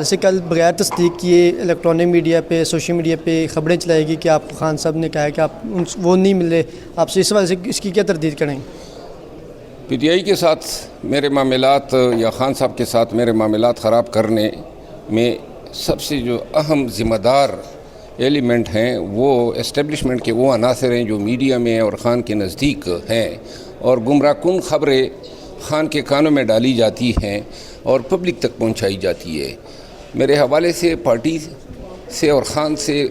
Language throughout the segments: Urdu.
جیسے کل بغیر تصدیق کیے الیکٹرانک میڈیا پہ سوشل میڈیا پہ خبریں چلائے گی کہ آپ خان صاحب نے کہا ہے کہ آپ وہ نہیں ملے، آپ سے اس وجہ سے اس کی کیا تردید کریں؟ پی ٹی آئی کے ساتھ میرے معاملات یا خان صاحب کے ساتھ میرے معاملات خراب کرنے میں سب سے جو اہم ذمہ دار ایلیمنٹ ہیں وہ اسٹیبلشمنٹ کے وہ عناصر ہیں جو میڈیا میں اور خان کے نزدیک ہیں، اور گمراہ کن خبریں خان کے کانوں میں ڈالی جاتی ہیں اور پبلک تک پہنچائی جاتی ہے۔ میرے حوالے سے پارٹی سے اور خان سے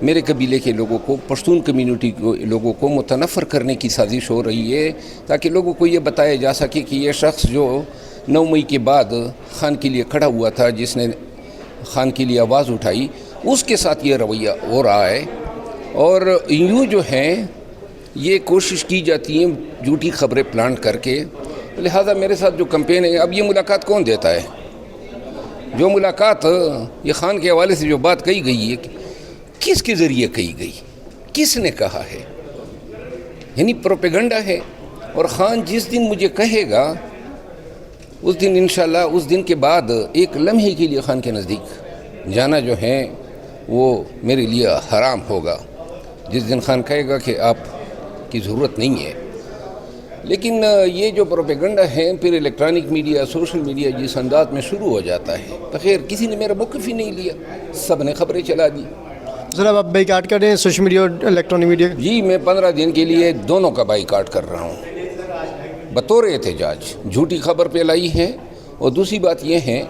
میرے قبیلے کے لوگوں کو، پشتون کمیونٹی کو لوگوں کو متنفر کرنے کی سازش ہو رہی ہے، تاکہ لوگوں کو یہ بتایا جا سکے کہ یہ شخص جو 9 مئی کے بعد خان کے لیے کھڑا ہوا تھا، جس نے خان کے لیے آواز اٹھائی، اس کے ساتھ یہ رویہ ہو رہا ہے۔ اور یوں جو ہیں یہ کوشش کی جاتی ہیں جھوٹی خبریں پلانٹ کر کے، لہٰذا میرے ساتھ جو کمپین ہے، اب یہ ملاقات کون دیتا ہے؟ جو ملاقات یہ خان کے حوالے سے جو بات کہی گئی ہے، کس کے ذریعے کہی گئی، کس نے کہا ہے؟ یعنی پروپیگنڈا ہے۔ اور خان جس دن مجھے کہے گا اس دن انشاءاللہ اس دن کے بعد ایک لمحے کے لیے خان کے نزدیک جانا جو ہے وہ میرے لیے حرام ہوگا، جس دن خان کہے گا کہ آپ کی ضرورت نہیں ہے۔ لیکن یہ جو پروپیگنڈا ہے پھر الیکٹرانک میڈیا، سوشل میڈیا جس انداز میں شروع ہو جاتا ہے، بخیر کسی نے میرا موقف ہی نہیں لیا، سب نے خبریں چلا دی۔ سر اب آپ بائیکاٹ کر رہے ہیں سوشل میڈیا اور الیکٹرانک میڈیا؟ جی میں 15 دن کے لیے دونوں کا بائیکاٹ کر رہا ہوں بطور احتجاج۔ جھوٹی خبر پھیلائی ہے، اور دوسری بات یہ ہے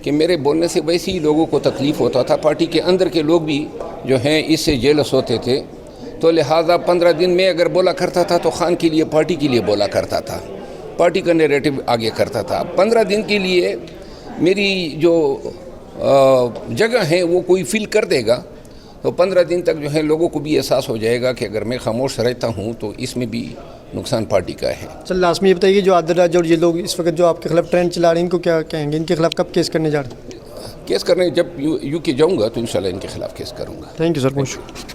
کہ میرے بولنے سے ویسے ہی لوگوں کو تکلیف ہوتا تھا، پارٹی کے اندر کے لوگ بھی جو ہیں اس سے جیلس ہوتے تھے، تو لہٰذا 15 دن میں اگر بولا کرتا تھا تو خان کے لیے، پارٹی کے لیے بولا کرتا تھا، پارٹی کا نیریٹو آگے کرتا تھا۔ 15 دن کے لیے میری جو جگہ ہے وہ کوئی فل کر دے گا، تو 15 دن تک جو ہے لوگوں کو بھی احساس ہو جائے گا کہ اگر میں خاموش رہتا ہوں تو اس میں بھی نقصان پارٹی کا ہے۔ سر لاسٹ میں یہ بتائیے جو عادل راج اور یہ لوگ اس وقت جو آپ کے خلاف ٹرینڈ چلا رہے ہیں، ان کو کیا کہیں گے؟ ان کے خلاف کب کیس کرنے جا رہے ہیں؟ کیس کرنے جب یو کے جاؤں گا تو انشاءاللہ ان کے خلاف کیس کروں گا۔ تھینک یو سر، بہت شکریہ۔